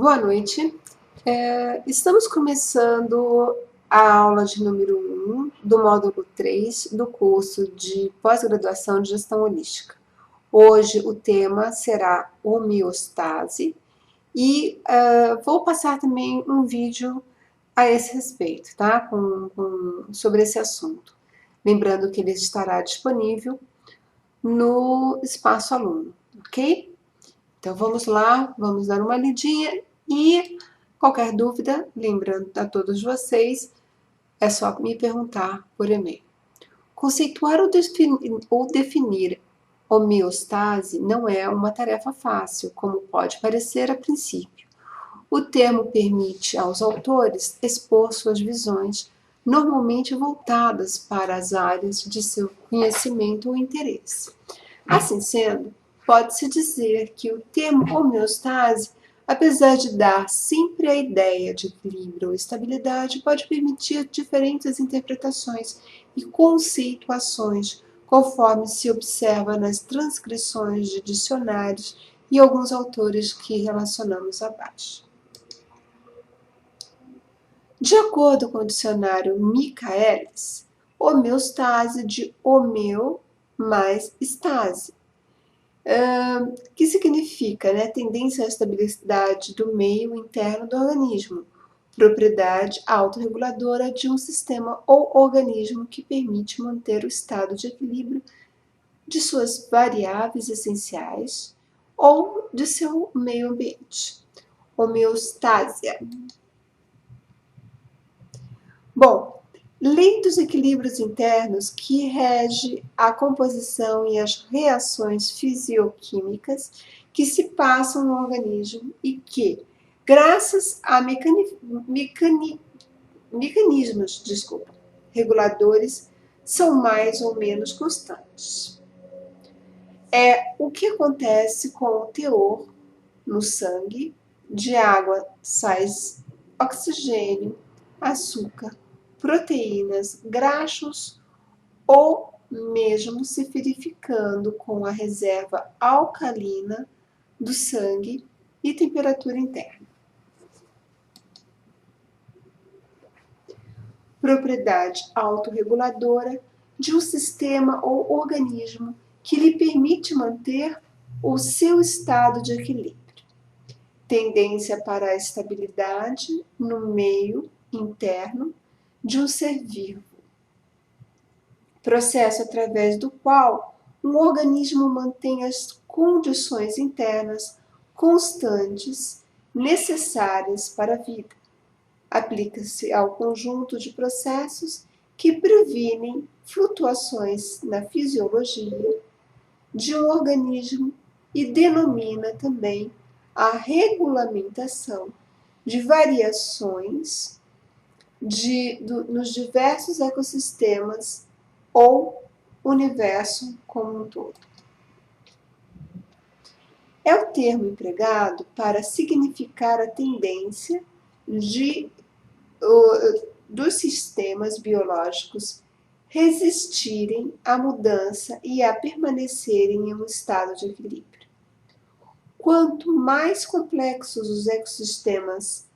Boa noite. Estamos começando a aula de número 1 do módulo 3 do curso de pós-graduação de gestão holística. Hoje o tema será homeostase e vou passar também um vídeo a esse respeito, tá? Sobre esse assunto. Lembrando que ele estará disponível no espaço aluno, ok? Então vamos lá, vamos dar uma lidinha e qualquer dúvida, lembrando a todos vocês, é só me perguntar por e-mail. Conceituar ou definir homeostase não é uma tarefa fácil, como pode parecer a princípio. O termo permite aos autores expor suas visões, normalmente voltadas para as áreas de seu conhecimento ou interesse. Assim sendo, pode-se dizer que o termo homeostase, apesar de dar sempre a ideia de equilíbrio ou estabilidade, pode permitir diferentes interpretações e conceituações, conforme se observa nas transcrições de dicionários e alguns autores que relacionamos abaixo. De acordo com o dicionário Michaelis, homeostase de homeo mais estase, que significa, tendência à estabilidade do meio interno do organismo, propriedade autorreguladora de um sistema ou organismo que permite manter o estado de equilíbrio de suas variáveis essenciais ou de seu meio ambiente. Homeostásia. Bom, lei dos equilíbrios internos que rege a composição e as reações fisioquímicas que se passam no organismo e que, graças a mecanismos reguladores, são mais ou menos constantes. É o que acontece com o teor no sangue de água, sais, oxigênio, açúcar, proteínas, graxos ou mesmo se verificando com a reserva alcalina do sangue e temperatura interna. Propriedade autorreguladora de um sistema ou organismo que lhe permite manter o seu estado de equilíbrio. Tendência para a estabilidade no meio interno de um ser vivo. Processo através do qual um organismo mantém as condições internas constantes necessárias para a vida. Aplica-se ao conjunto de processos que previnem flutuações na fisiologia de um organismo e denomina também a regulamentação de variações nos diversos ecossistemas ou universo como um todo. É o termo empregado para significar a tendência dos sistemas biológicos resistirem à mudança e a permanecerem em um estado de equilíbrio. Quanto mais complexos os ecossistemas,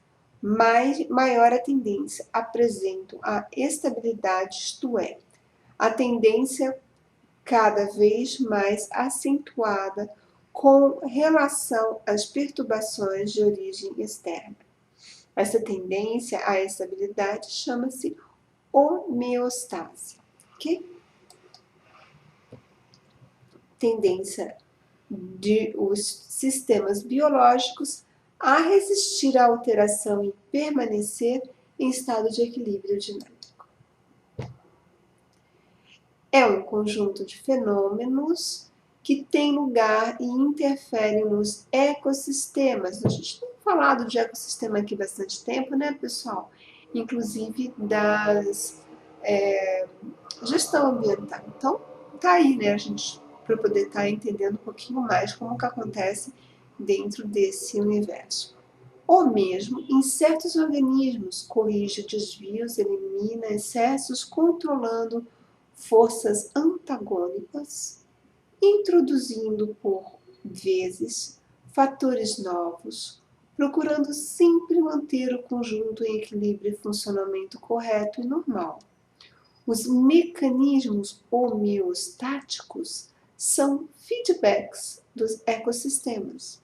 maior a tendência apresentam a estabilidade, isto é, a tendência cada vez mais acentuada com relação às perturbações de origem externa. Essa tendência à estabilidade chama-se homeostase, ok? Tendência os sistemas biológicos a resistir à alteração e permanecer em estado de equilíbrio dinâmico. É um conjunto de fenômenos que tem lugar e interferem nos ecossistemas. A gente tem falado de ecossistema aqui bastante tempo, né, pessoal? Inclusive das gestão ambiental. Então, tá aí, né, a gente para poder estar entendendo um pouquinho mais como que acontece dentro desse universo. Ou mesmo, em certos organismos, corrige desvios, elimina excessos, controlando forças antagônicas, introduzindo por vezes fatores novos procurando sempre manter o conjunto em equilíbrio e funcionamento correto e normal. Os mecanismos homeostáticos são feedbacks dos ecossistemas.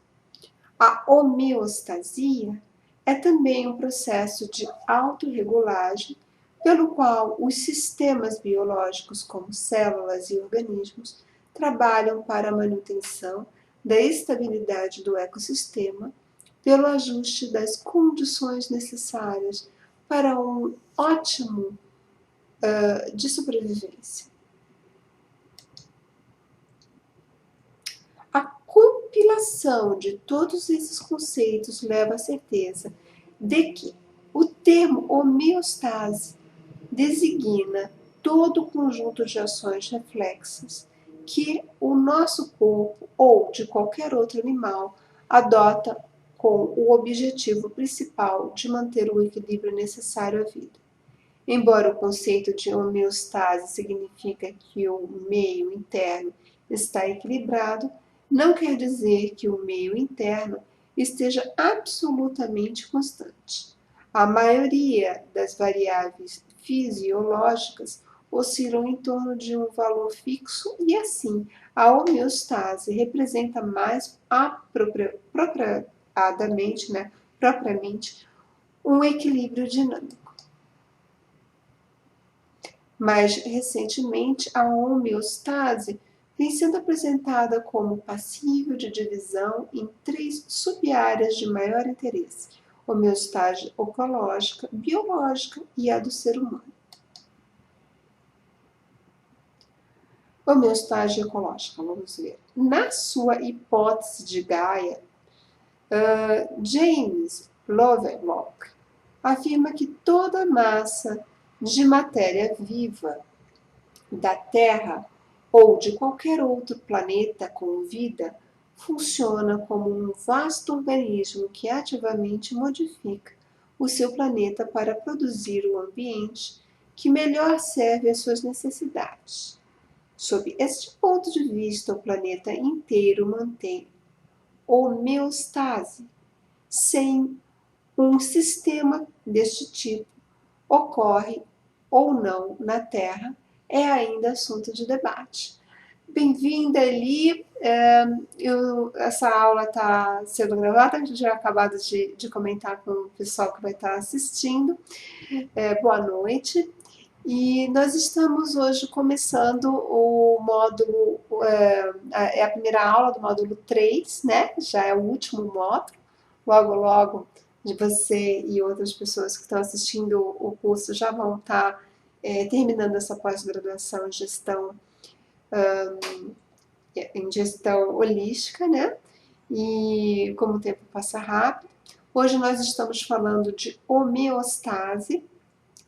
A homeostasia é também um processo de autorregulagem pelo qual os sistemas biológicos, como células e organismos, trabalham para a manutenção da estabilidade do ecossistema pelo ajuste das condições necessárias para um ótimo de sobrevivência. A compilação de todos esses conceitos leva à certeza de que o termo homeostase designa todo o conjunto de ações reflexas que o nosso corpo ou de qualquer outro animal adota com o objetivo principal de manter o equilíbrio necessário à vida. Embora o conceito de homeostase signifique que o meio interno está equilibrado, não quer dizer que o meio interno esteja absolutamente constante. A maioria das variáveis fisiológicas oscilam em torno de um valor fixo e, assim, a homeostase representa mais propriamente um equilíbrio dinâmico. Mais recentemente, a homeostase vem sendo apresentada como passível de divisão em 3 sub-áreas de maior interesse: homeostase ecológica, biológica e a do ser humano. Homeostase ecológica, vamos ver. Na sua hipótese de Gaia, James Lovelock afirma que toda massa de matéria viva da Terra ou de qualquer outro planeta com vida funciona como um vasto organismo que ativamente modifica o seu planeta para produzir um ambiente que melhor serve às suas necessidades. Sob este ponto de vista, o planeta inteiro mantém homeostase. Sem um sistema deste tipo ocorre ou não na Terra é ainda assunto de debate. Bem-vinda, Eli. Essa aula está sendo gravada, a gente já acabado de comentar com o pessoal que vai estar assistindo. Boa noite. E nós estamos hoje começando o módulo, é a primeira aula do módulo 3, né? Já é o último módulo. Logo, logo, de você e outras pessoas que estão assistindo o curso já vão estar terminando essa pós-graduação em gestão holística, né? E como o tempo passa rápido, hoje nós estamos falando de homeostase,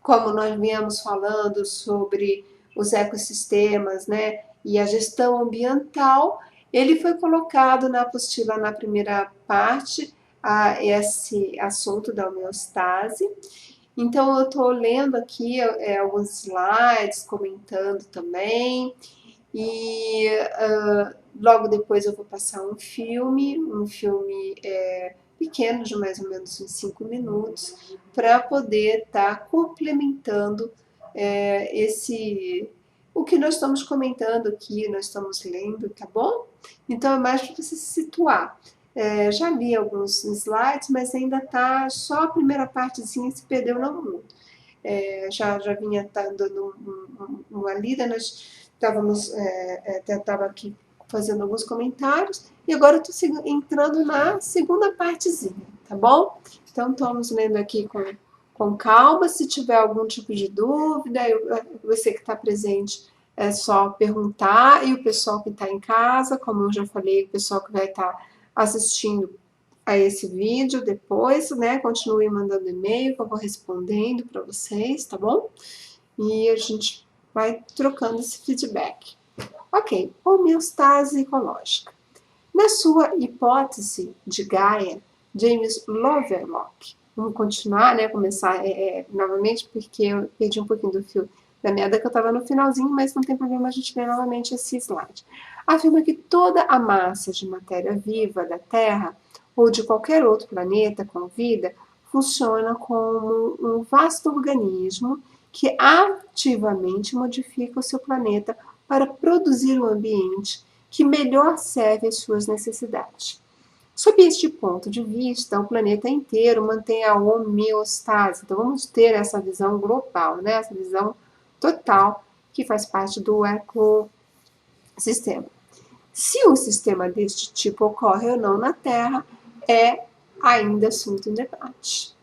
como nós viemos falando sobre os ecossistemas, né? E a gestão ambiental, ele foi colocado na apostila na primeira parte, esse assunto da homeostase. Então, eu estou lendo aqui alguns slides, comentando também, e logo depois eu vou passar um filme pequeno, de mais ou menos uns 5 minutos, para poder estar complementando o que nós estamos comentando aqui, nós estamos lendo, tá bom? Então, é mais para você se situar. Já li alguns slides, mas ainda está só a primeira partezinha, se perdeu no mundo. Já vinha dando uma lida, nós estava aqui fazendo alguns comentários, e agora eu estou entrando na segunda partezinha, tá bom? Então, estamos lendo aqui com calma. Se tiver algum tipo de dúvida, você que está presente, é só perguntar, e o pessoal que está em casa, como eu já falei, o pessoal que vai estar assistindo a esse vídeo depois, né? Continue mandando e-mail que eu vou respondendo para vocês, tá bom? E a gente vai trocando esse feedback. Ok, homeostase ecológica. Na sua hipótese de Gaia, James Lovelock, vamos continuar, né? Começar novamente, porque eu perdi um pouquinho do fio da meada, que eu estava no finalzinho, mas não tem problema a gente ler novamente esse slide. Afirma que toda a massa de matéria viva da Terra ou de qualquer outro planeta com vida, funciona como um vasto organismo que ativamente modifica o seu planeta para produzir um ambiente que melhor serve às suas necessidades. Sob este ponto de vista, o planeta inteiro mantém a homeostase. Então, vamos ter essa visão global, né? Essa visão total que faz parte do ecossistema. Se um sistema deste tipo ocorre ou não na Terra é ainda assunto em debate.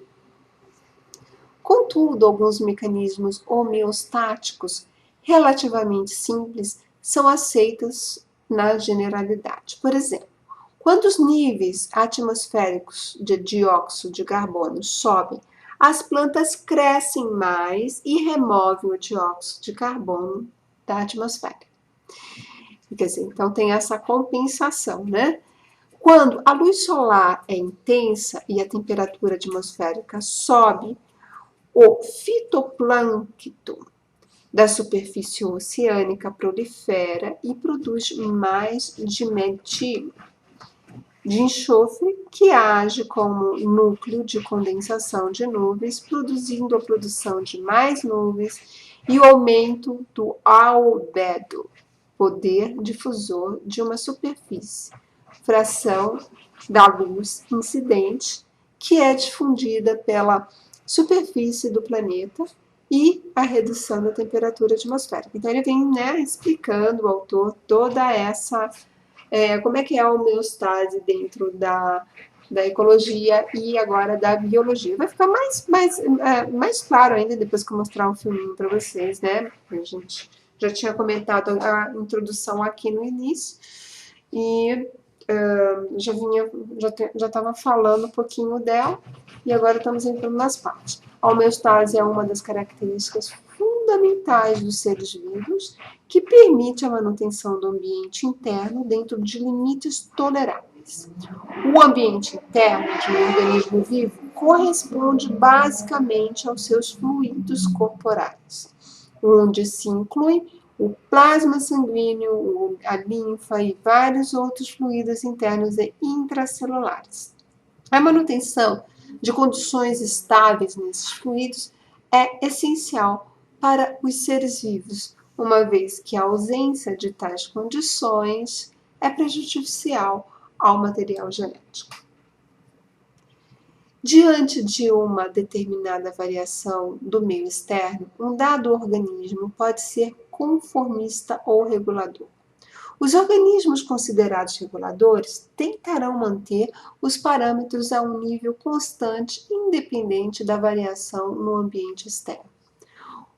Contudo, alguns mecanismos homeostáticos relativamente simples são aceitos na generalidade. Por exemplo, quando os níveis atmosféricos de dióxido de carbono sobem, as plantas crescem mais e removem o dióxido de carbono da atmosfera. Quer dizer, então tem essa compensação, né? Quando a luz solar é intensa e a temperatura atmosférica sobe, o fitoplâncton da superfície oceânica prolifera e produz mais dimetilo de enxofre, que age como núcleo de condensação de nuvens, produzindo a produção de mais nuvens e o aumento do albedo, poder difusor de uma superfície, fração da luz incidente, que é difundida pela superfície do planeta e a redução da temperatura atmosférica. Então, ele vem, né, explicando, o autor, toda essa como é que é a homeostase dentro da ecologia e agora da biologia. Vai ficar mais claro ainda depois que eu mostrar um filminho para vocês, né? A gente já tinha comentado a introdução aqui no início e já estava falando um pouquinho dela e agora estamos entrando nas partes. A homeostase é uma das características fundamentais dos seres vivos que permite a manutenção do ambiente interno dentro de limites toleráveis. O ambiente interno de um organismo vivo corresponde basicamente aos seus fluidos corporais, onde se inclui o plasma sanguíneo, a linfa e vários outros fluidos internos e intracelulares. A manutenção de condições estáveis nesses fluidos é essencial para os seres vivos, uma vez que a ausência de tais condições é prejudicial ao material genético. Diante de uma determinada variação do meio externo, um dado organismo pode ser conformista ou regulador. Os organismos considerados reguladores tentarão manter os parâmetros a um nível constante, independente da variação no ambiente externo.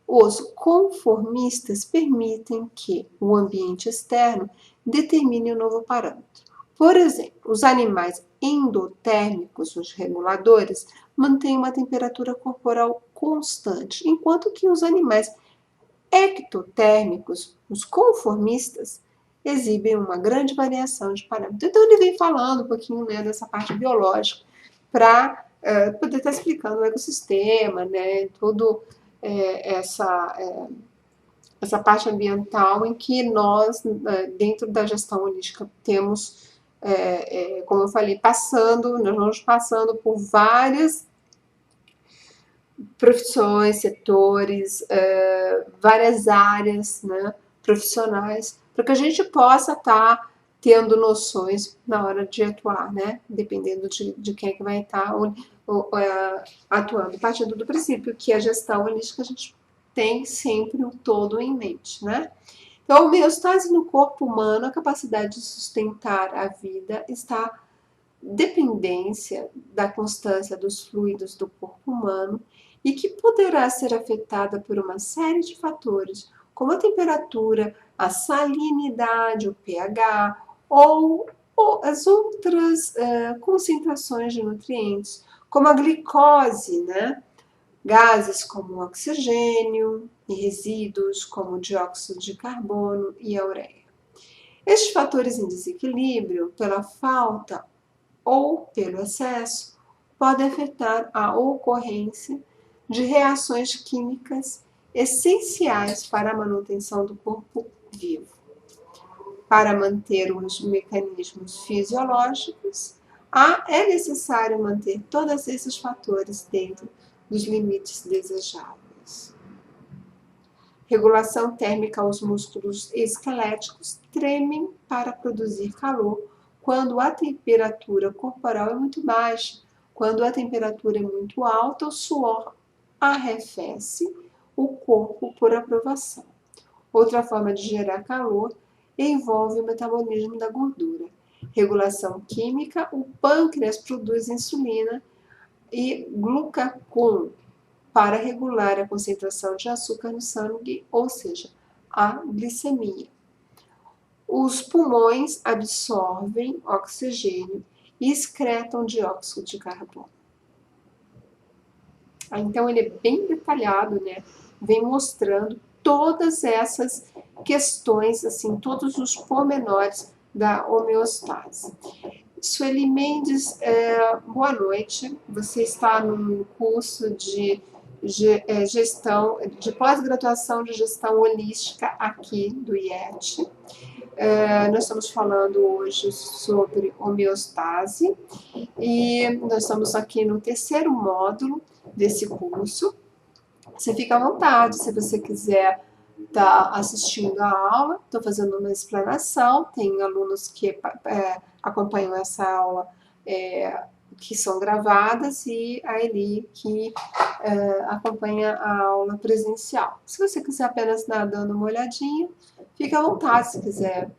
Os conformistas permitem que o ambiente externo determine um novo parâmetro. Por exemplo, os animais endotérmicos, os reguladores, mantêm uma temperatura corporal constante, enquanto que os animais ectotérmicos, os conformistas, exibem uma grande variação de parâmetros. Então, ele vem falando um pouquinho, né, dessa parte biológica para poder estar explicando o ecossistema, né, tudo essa parte ambiental em que nós, dentro da gestão holística, temos, como eu falei, nós vamos passando por várias profissões, setores, várias áreas, né, profissionais, para que a gente possa estar tendo noções na hora de atuar, né, dependendo de quem é que vai estar atuando. Partindo do princípio que a gestão holística a gente tem sempre o todo em mente, né? Então, a homeostase no corpo humano, a capacidade de sustentar a vida, está dependência da constância dos fluidos do corpo humano e que poderá ser afetada por uma série de fatores, como a temperatura, a salinidade, o pH ou as outras concentrações de nutrientes, como a glicose, né? Gases como o oxigênio e resíduos como o dióxido de carbono e a ureia. Estes fatores em desequilíbrio, pela falta ou pelo excesso, podem afetar a ocorrência de reações químicas essenciais para a manutenção do corpo vivo, para manter os mecanismos fisiológicos, É necessário manter todos esses fatores dentro dos limites desejáveis. Regulação térmica: os músculos esqueléticos tremem para produzir calor quando a temperatura corporal é muito baixa. Quando a temperatura é muito alta, o suor arrefece o corpo por aprovação. Outra forma de gerar calor envolve o metabolismo da gordura. Regulação química: o pâncreas produz insulina e glucagon para regular a concentração de açúcar no sangue, ou seja, a glicemia. Os pulmões absorvem oxigênio e excretam dióxido de carbono. Então, ele é bem detalhado, né? Vem mostrando todas essas questões, assim, todos os pormenores da homeostase. Sueli Mendes, boa noite. Você está num curso de gestão, de pós-graduação de gestão holística aqui do IET. Nós estamos falando hoje sobre homeostase e nós estamos aqui no terceiro módulo desse curso. Você fica à vontade, se você quiser estar assistindo a aula, estou fazendo uma explanação, tem alunos que acompanham essa aula que são gravadas e a Eli que acompanha a aula presencial. Se você quiser apenas dar dando uma olhadinha, fica à vontade, se quiser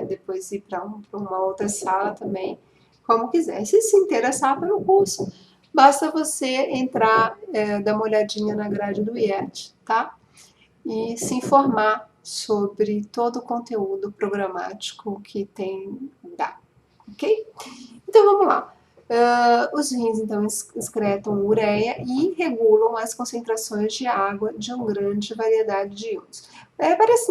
depois ir para uma outra sala também, como quiser. E se se interessar pelo curso, basta você entrar, dar uma olhadinha na grade do IET, tá? E se informar sobre todo o conteúdo programático que tem lá, ok? Então vamos lá. Os rins, então, excretam ureia e regulam as concentrações de água de uma grande variedade de íons. Parece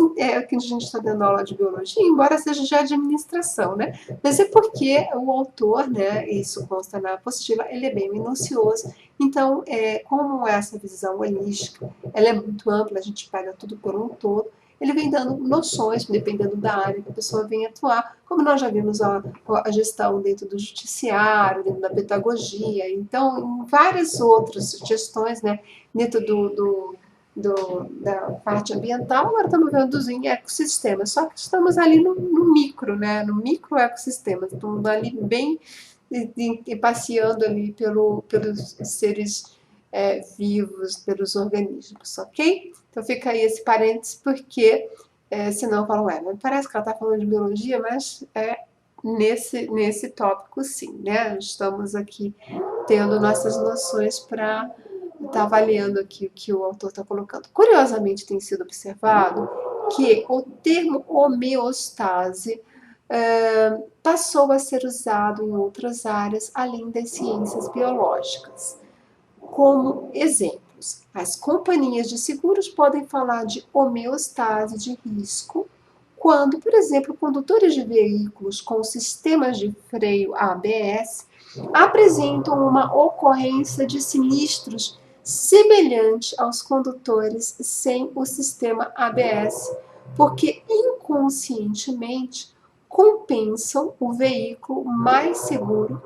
que a gente está dando aula de biologia, embora seja de administração, né? Mas é porque o autor, né, isso consta na apostila, ele é bem minucioso. Então, como essa visão holística, ela é muito ampla, a gente pega tudo por um todo, ele vem dando noções, dependendo da área que a pessoa vem atuar, como nós já vimos a gestão dentro do judiciário, dentro da pedagogia, então, em várias outras sugestões, né, dentro da parte ambiental, agora estamos vendo os ecossistemas, só que estamos ali no micro, né, no micro ecossistema, estamos ali bem passeando ali pelos seres vivos, pelos organismos, ok? Então fica aí esse parênteses, porque senão eu falo, mas parece que ela está falando de biologia, mas nesse tópico sim, né? Estamos aqui tendo nossas noções para estar avaliando aqui o que o autor está colocando. Curiosamente tem sido observado que o termo homeostase passou a ser usado em outras áreas além das ciências biológicas. Como exemplos, as companhias de seguros podem falar de homeostase de risco quando, por exemplo, condutores de veículos com sistemas de freio ABS apresentam uma ocorrência de sinistros semelhante aos condutores sem o sistema ABS, porque inconscientemente compensam o veículo mais seguro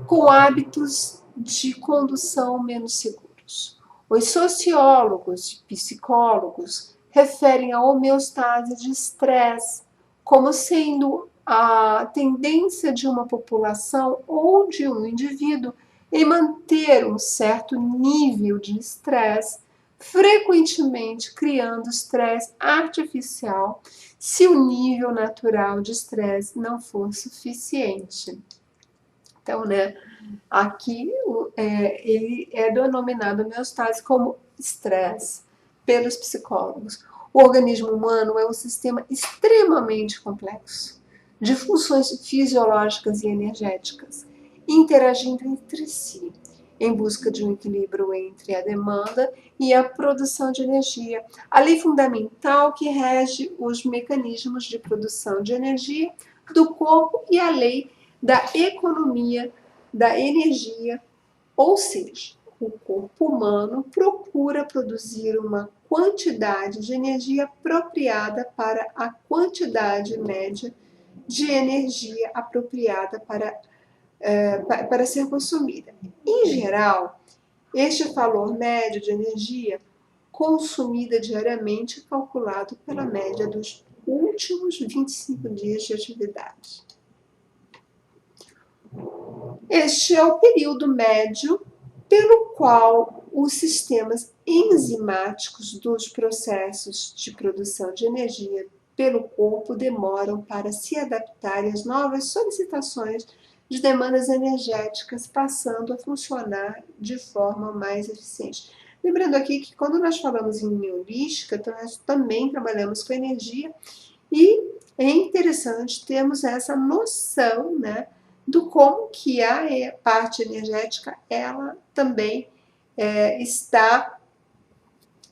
com hábitos de condução menos seguros. Os sociólogos e psicólogos referem a homeostase de estresse como sendo a tendência de uma população ou de um indivíduo em manter um certo nível de estresse, frequentemente criando estresse artificial se o nível natural de estresse não for suficiente. Então, né, aqui ele é denominado homeostase como estresse pelos psicólogos. O organismo humano é um sistema extremamente complexo, de funções fisiológicas e energéticas, interagindo entre si, em busca de um equilíbrio entre a demanda e a produção de energia. A lei fundamental que rege os mecanismos de produção de energia do corpo e a lei da economia da energia, ou seja, o corpo humano procura produzir uma quantidade de energia apropriada para a quantidade média de energia apropriada para para ser consumida. Em geral, este valor médio de energia consumida diariamente é calculado pela média dos últimos 25 dias de atividade. Este é o período médio pelo qual os sistemas enzimáticos dos processos de produção de energia pelo corpo demoram para se adaptarem às novas solicitações de demandas energéticas, passando a funcionar de forma mais eficiente. Lembrando aqui que quando nós falamos em holística, então nós também trabalhamos com energia e é interessante termos essa noção, né, do como que a parte energética ela também está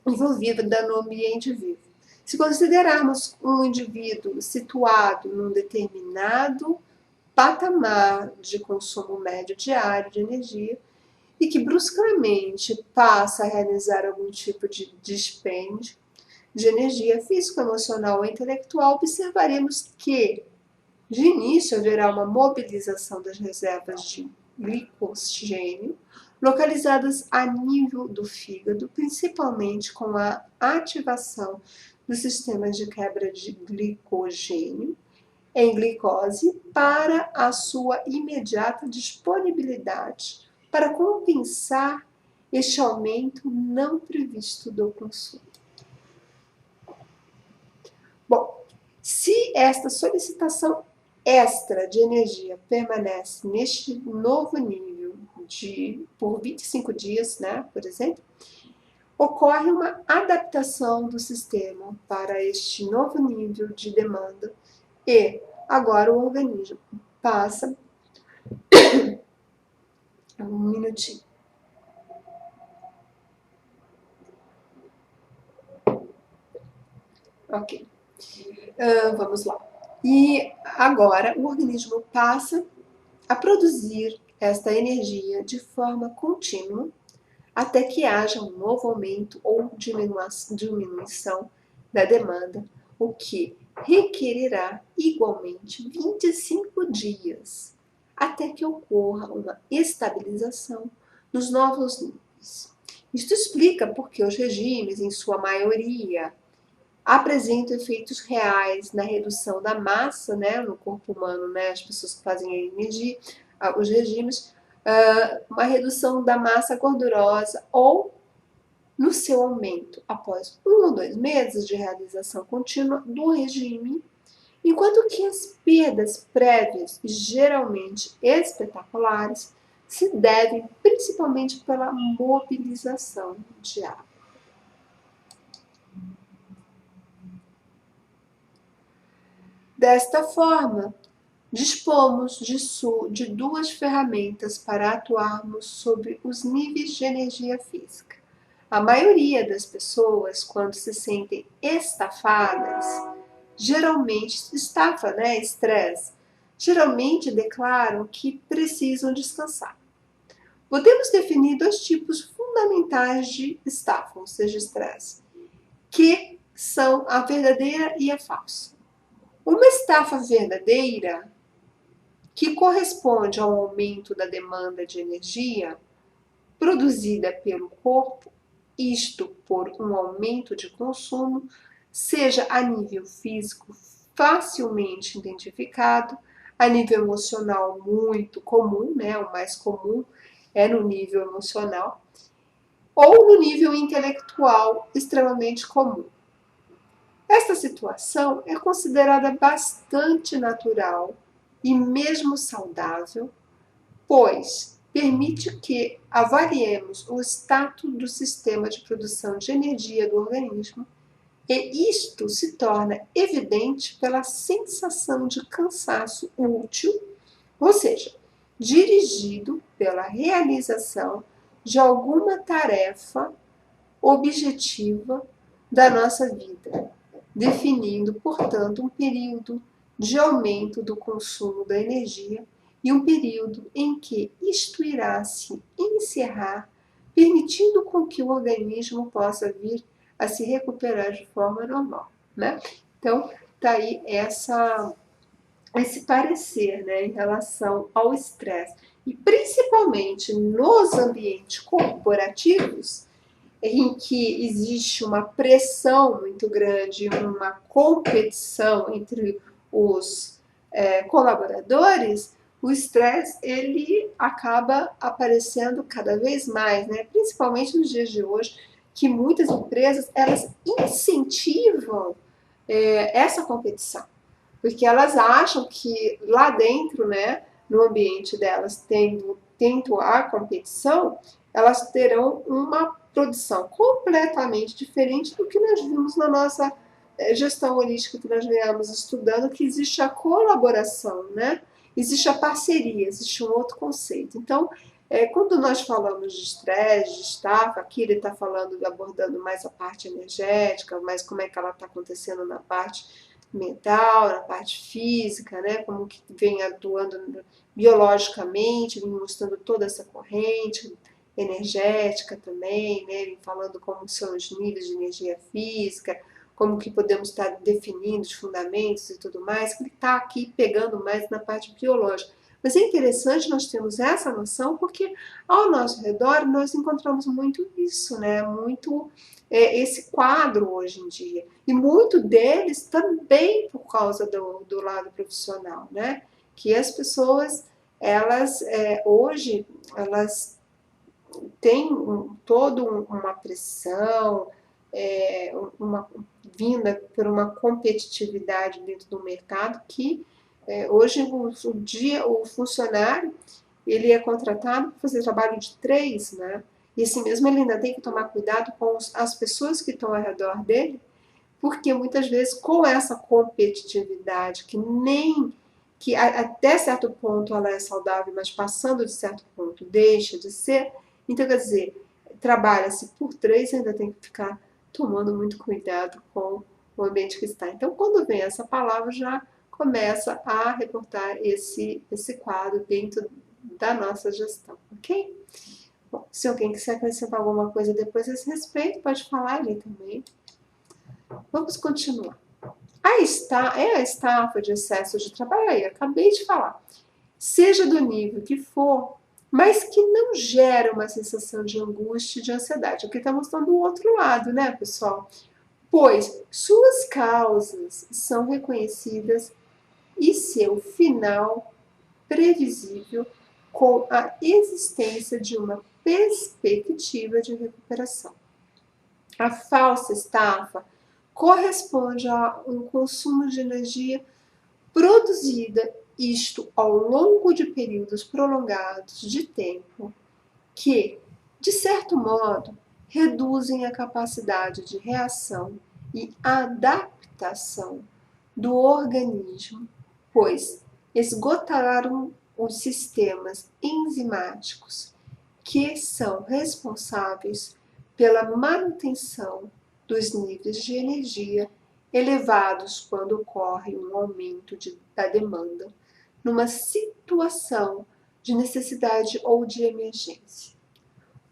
envolvida no ambiente vivo. Se considerarmos um indivíduo situado num determinado patamar de consumo médio diário de energia e que bruscamente passa a realizar algum tipo de dispêndio de energia físico-emocional ou intelectual, observaremos que, de início, haverá uma mobilização das reservas de glicogênio localizadas a nível do fígado, principalmente com a ativação dos sistemas de quebra de glicogênio em glicose para a sua imediata disponibilidade para compensar este aumento não previsto do consumo. Bom, se esta solicitação extra de energia permanece neste novo nível por 25 dias, né, por exemplo, ocorre uma adaptação do sistema para este novo nível de demanda e agora o organismo passa um minutinho. Ok. Vamos lá. E agora o organismo passa a produzir esta energia de forma contínua até que haja um novo aumento ou diminuição da demanda, o que requererá igualmente 25 dias até que ocorra uma estabilização nos novos níveis. Isto explica porque os regimes, em sua maioria, apresentam efeitos reais na redução da massa, né, no corpo humano, né, as pessoas que fazem a energia, os regimes, uma redução da massa gordurosa ou no seu aumento após 1 ou 2 meses de realização contínua do regime, enquanto que as perdas prévias, geralmente espetaculares, se devem principalmente pela mobilização de água. Desta forma, dispomos de duas ferramentas para atuarmos sobre os níveis de energia física. A maioria das pessoas, quando se sentem estafadas, geralmente estresse, geralmente declaram que precisam descansar. Podemos definir 2 tipos fundamentais de estafa, ou seja, estresse, que são a verdadeira e a falsa. Uma estafa verdadeira, que corresponde ao aumento da demanda de energia produzida pelo corpo, isto por um aumento de consumo, seja a nível físico facilmente identificado, a nível emocional muito comum, né, o mais comum é no nível emocional, ou no nível intelectual extremamente comum. Esta situação é considerada bastante natural e mesmo saudável, pois permite que avaliemos o status do sistema de produção de energia do organismo, e isto se torna evidente pela sensação de cansaço útil, ou seja, dirigido pela realização de alguma tarefa objetiva da nossa vida, definindo, portanto, um período de aumento do consumo da energia e um período em que isto irá se encerrar, permitindo com que o organismo possa vir a se recuperar de forma normal, né? Então, tá aí esse parecer, né, em relação ao estresse, e principalmente nos ambientes corporativos, em que existe uma pressão muito grande, uma competição entre os colaboradores, o estresse ele acaba aparecendo cada vez mais, né? Principalmente nos dias de hoje, que muitas empresas elas incentivam essa competição, porque elas acham que lá dentro, né, no ambiente delas, tendo a competição, elas terão uma produção completamente diferente do que nós vimos na nossa gestão holística que nós viemos estudando, que existe a colaboração, né? Existe a parceria, existe um outro conceito. Então, quando nós falamos de estresse, de estafa, aqui ele está falando, abordando mais a parte energética, mais como é que ela está acontecendo na parte mental, na parte física, né? Como que vem atuando biologicamente, vem mostrando toda essa corrente energética também, né? Vem falando como são os níveis de energia física, como que podemos estar definindo os fundamentos e tudo mais, que ele está aqui pegando mais na parte biológica. Mas é interessante nós termos essa noção, porque ao nosso redor nós encontramos muito isso, né? Muito esse quadro hoje em dia. E muito deles também por causa do lado profissional, né? Que as pessoas, elas hoje, elas têm toda uma pressão, uma vinda por uma competitividade dentro do mercado que hoje o funcionário ele é contratado para fazer trabalho de 3, né? E assim mesmo ele ainda tem que tomar cuidado com as pessoas que estão ao redor dele, porque muitas vezes com essa competitividade que até certo ponto ela é saudável, mas passando de certo ponto deixa de ser, então quer dizer, trabalha-se por 3 e ainda tem que ficar tomando muito cuidado com o ambiente que está. Então quando vem essa palavra já começa a reportar esse quadro dentro da nossa gestão, ok? Bom, se alguém quiser acrescentar alguma coisa depois a esse respeito, pode falar ali também. Vamos continuar. A estafa de excesso de trabalho, aí, acabei de falar. Seja do nível que for, mas que não gera uma sensação de angústia e de ansiedade. Aqui está mostrando o outro lado, né, pessoal? Pois suas causas são reconhecidas e seu final previsível com a existência de uma perspectiva de recuperação. A falsa estafa corresponde a um consumo de energia produzida, isto ao longo de períodos prolongados de tempo, que, de certo modo, reduzem a capacidade de reação e adaptação do organismo, pois esgotaram os sistemas enzimáticos que são responsáveis pela manutenção dos níveis de energia elevados quando ocorre um aumento da demanda, numa situação de necessidade ou de emergência.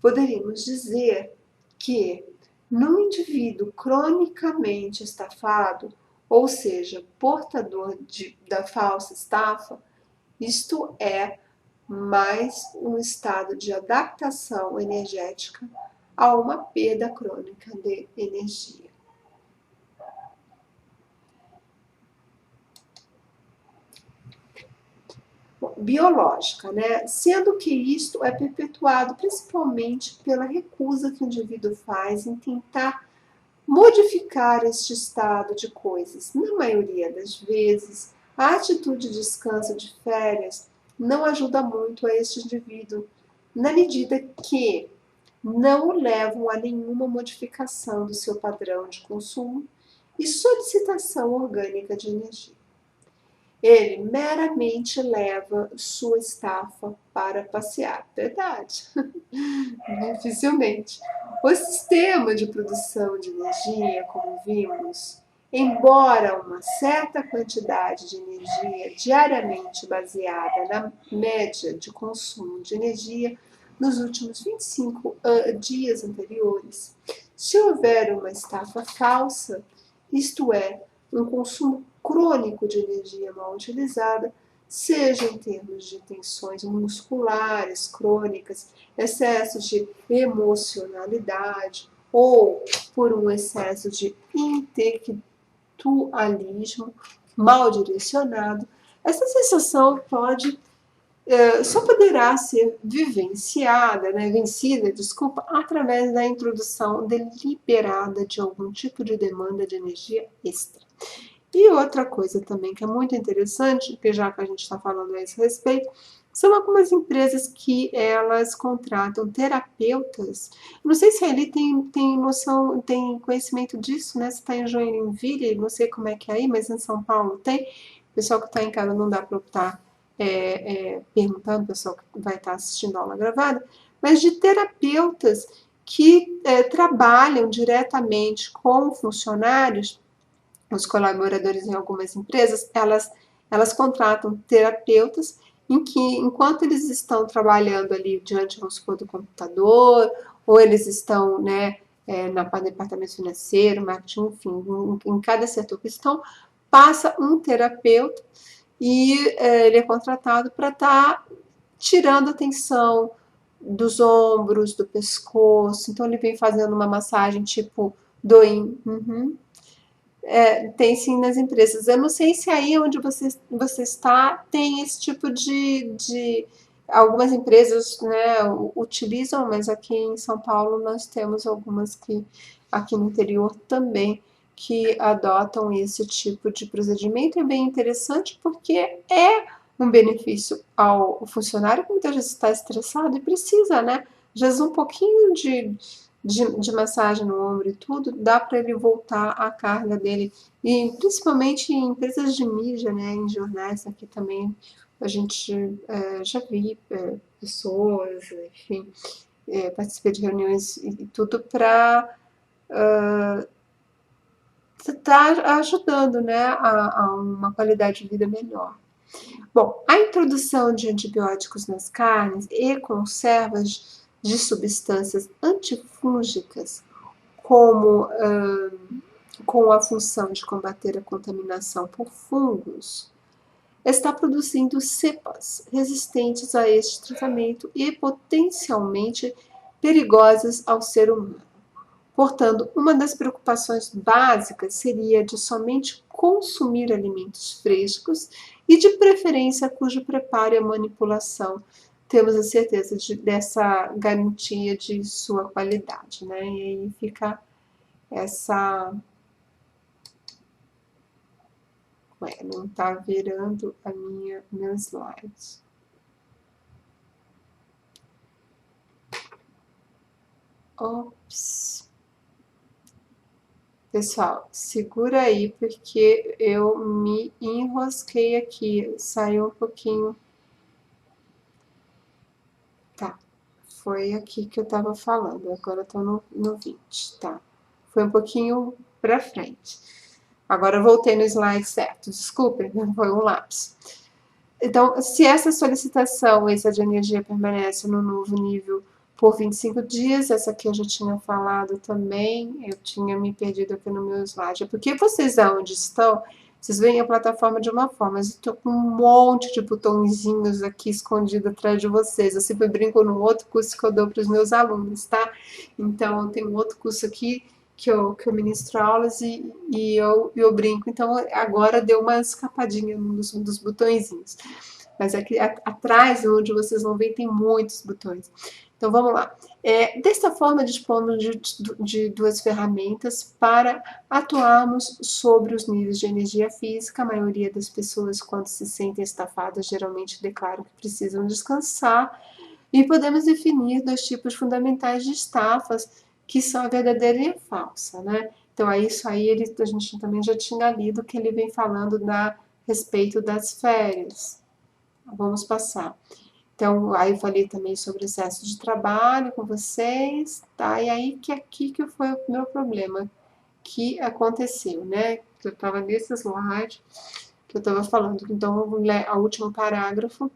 Poderíamos dizer que, num indivíduo cronicamente estafado, ou seja, portador da falsa estafa, isto é mais um estado de adaptação energética a uma perda crônica de energia. Bom, biológica, né? Sendo que isto é perpetuado principalmente pela recusa que o indivíduo faz em tentar modificar este estado de coisas. Na maioria das vezes, a atitude de descanso de férias não ajuda muito a este indivíduo, na medida que não o levam a nenhuma modificação do seu padrão de consumo e solicitação orgânica de energia. Ele meramente leva sua estafa para passear. Verdade. Dificilmente. O sistema de produção de energia, como vimos, embora uma certa quantidade de energia diariamente baseada na média de consumo de energia nos últimos 25 dias anteriores, se houver uma estafa falsa, isto é, um consumo crônico de energia mal utilizada, seja em termos de tensões musculares crônicas, excesso de emocionalidade ou por um excesso de intelectualismo mal direcionado. Essa sensação só poderá ser vivenciada, né, vencida, desculpa, através da introdução deliberada de algum tipo de demanda de energia extra. E outra coisa também que é muito interessante, que já que a gente está falando a esse respeito, são algumas empresas que elas contratam terapeutas. Não sei se ali tem noção, tem conhecimento disso, né? Se está em Joinville, não sei como é que é aí, mas em São Paulo tem. O pessoal que está em casa não dá para eu estar perguntando, o pessoal que vai estar assistindo a aula gravada, mas de terapeutas que trabalham diretamente com funcionários, os colaboradores em algumas empresas, elas contratam terapeutas em que, enquanto eles estão trabalhando ali diante, vamos supor, do computador, ou eles estão, né, no departamento financeiro, marketing, enfim, em cada setor que estão, passa um terapeuta e ele é contratado para estar tirando a tensão dos ombros, do pescoço. Então ele vem fazendo uma massagem tipo doin. Tem sim nas empresas. Eu não sei se aí onde você está tem esse tipo de algumas empresas, né, utilizam, mas aqui em São Paulo nós temos algumas que aqui no interior também que adotam esse tipo de procedimento. É bem interessante porque é um benefício ao funcionário que muitas vezes está estressado e precisa, né? Às vezes um pouquinho de massagem no ombro e tudo, dá para ele voltar a carga dele. E principalmente em empresas de mídia, né, em jornais aqui também, a gente já vi pessoas, enfim, participei de reuniões e tudo para estar ajudando, né, a uma qualidade de vida melhor. Bom, a introdução de antibióticos nas carnes e conservas de substâncias antifúngicas como com a função de combater a contaminação por fungos, está produzindo cepas resistentes a este tratamento e potencialmente perigosas ao ser humano. Portanto, uma das preocupações básicas seria de somente consumir alimentos frescos e, de preferência, cujo preparo e manipulação temos a certeza dessa garantia de sua qualidade, né? E aí fica essa. Ué, não está virando meu slide. Ops. Pessoal, segura aí porque eu me enrosquei aqui, saiu um pouquinho. Tá, foi aqui que eu tava falando, agora eu tô no 20, tá? Foi um pouquinho pra frente. Agora eu voltei no slide certo, desculpem, foi um lapso. Então, se essa solicitação extra de energia permanece no novo nível por 25 dias, essa aqui eu já tinha falado também, eu tinha me perdido aqui no meu slide. É porque vocês aonde estão, vocês veem a plataforma de uma forma, mas eu estou com um monte de botõezinhos aqui escondido atrás de vocês. Eu sempre brinco no outro curso que eu dou para os meus alunos, tá? Então, tem um outro curso aqui que eu ministro aulas e eu brinco. Então, agora deu uma escapadinha dos botõezinhos. Mas aqui atrás, onde vocês vão ver, tem muitos botões. Então, vamos lá. Desta forma, dispomos de duas ferramentas para atuarmos sobre os níveis de energia física. A maioria das pessoas, quando se sentem estafadas, geralmente declaram que precisam descansar. E podemos definir dois tipos fundamentais de estafas, que são a verdadeira e a falsa, né? Então, isso aí a gente também já tinha lido que ele vem falando a respeito das férias. Vamos passar. Então, aí eu falei também sobre excesso de trabalho com vocês, tá? E aí que aqui que foi o meu problema que aconteceu, né? Que eu estava nesse slide que eu estava falando. Então, eu vou ler o último parágrafo.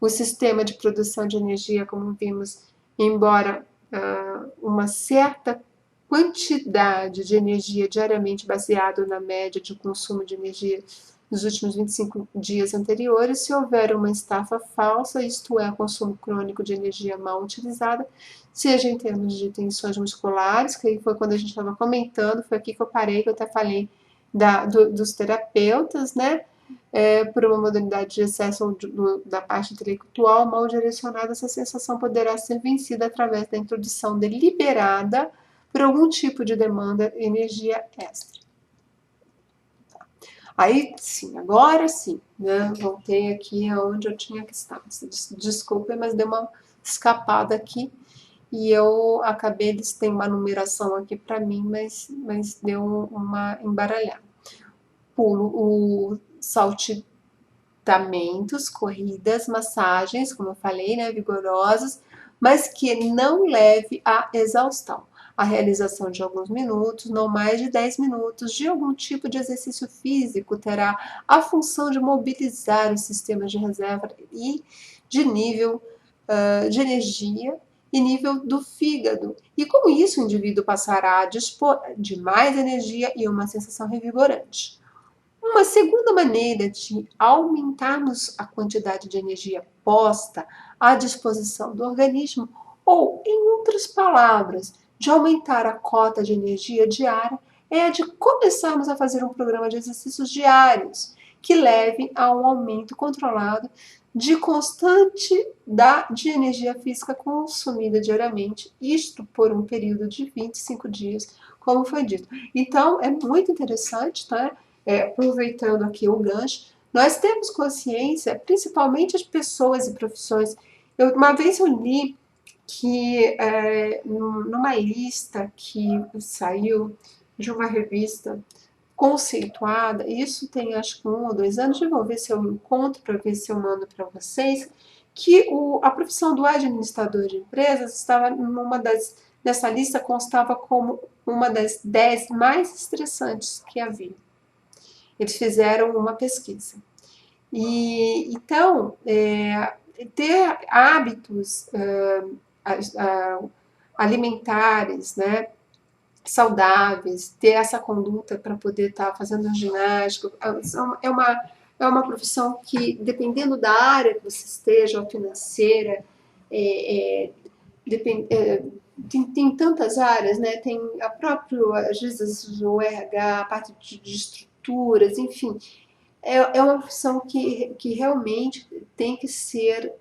O sistema de produção de energia, como vimos, embora uma certa quantidade de energia diariamente baseado na média de consumo de energia nos últimos 25 dias anteriores, se houver uma estafa falsa, isto é, consumo crônico de energia mal utilizada, seja em termos de tensões musculares, que aí foi quando a gente estava comentando, foi aqui que eu parei, que eu até falei dos terapeutas, né? Por uma modalidade de excesso da parte intelectual mal direcionada, essa sensação poderá ser vencida através da introdução deliberada por algum tipo de demanda de energia extra. Aí sim, agora sim, né? Voltei aqui aonde eu tinha que estar. Desculpa, mas deu uma escapada aqui e eu acabei, eles têm uma numeração aqui para mim, mas deu uma embaralhada. Pulo o saltitamentos, corridas, massagens, como eu falei, né, vigorosas, mas que não leve à exaustão. A realização de alguns minutos, não mais de 10 minutos, de algum tipo de exercício físico terá a função de mobilizar os sistemas de reserva e de nível de energia e nível do fígado. E com isso o indivíduo passará a dispor de mais energia e uma sensação revigorante. Uma segunda maneira de aumentarmos a quantidade de energia posta à disposição do organismo, ou, em outras palavras, de aumentar a cota de energia diária, é a de começarmos a fazer um programa de exercícios diários que levem a um aumento controlado de constante de energia física consumida diariamente, isto por um período de 25 dias, como foi dito. Então, é muito interessante, tá? Aproveitando aqui o gancho, nós temos consciência, principalmente as pessoas e profissões. Uma vez eu li que numa lista que saiu de uma revista conceituada, isso tem acho que 1 ou 2 anos, eu vou ver se eu encontro para ver se eu mando para vocês, que a profissão do administrador de empresas estava nessa lista, constava como uma das 10 mais estressantes que havia. Eles fizeram uma pesquisa. E então, ter hábitos alimentares, né, saudáveis, ter essa conduta para poder estar fazendo ginástica, é uma profissão que, dependendo da área que você esteja, ou financeira, tem tantas áreas, né? Tem a própria, às vezes, o RH, a parte de estruturas, enfim, é uma profissão que realmente tem que ser,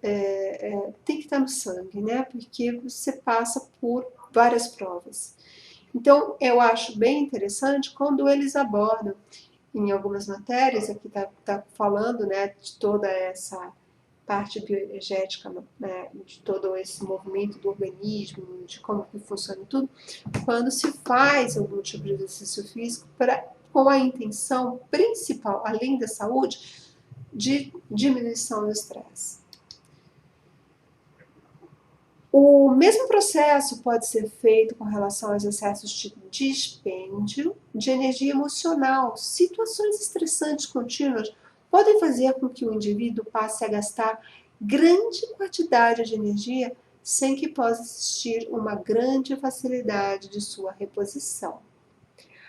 tem que estar no sangue, né? Porque você passa por várias provas. Então, eu acho bem interessante quando eles abordam em algumas matérias, aqui está falando, né, de toda essa parte bioenergética, né, de todo esse movimento do organismo, de como que funciona tudo, quando se faz algum tipo de exercício físico com a intenção principal, além da saúde, de diminuição do estresse. O mesmo processo pode ser feito com relação aos excessos de dispêndio de energia emocional. Situações estressantes contínuas podem fazer com que o indivíduo passe a gastar grande quantidade de energia sem que possa existir uma grande facilidade de sua reposição.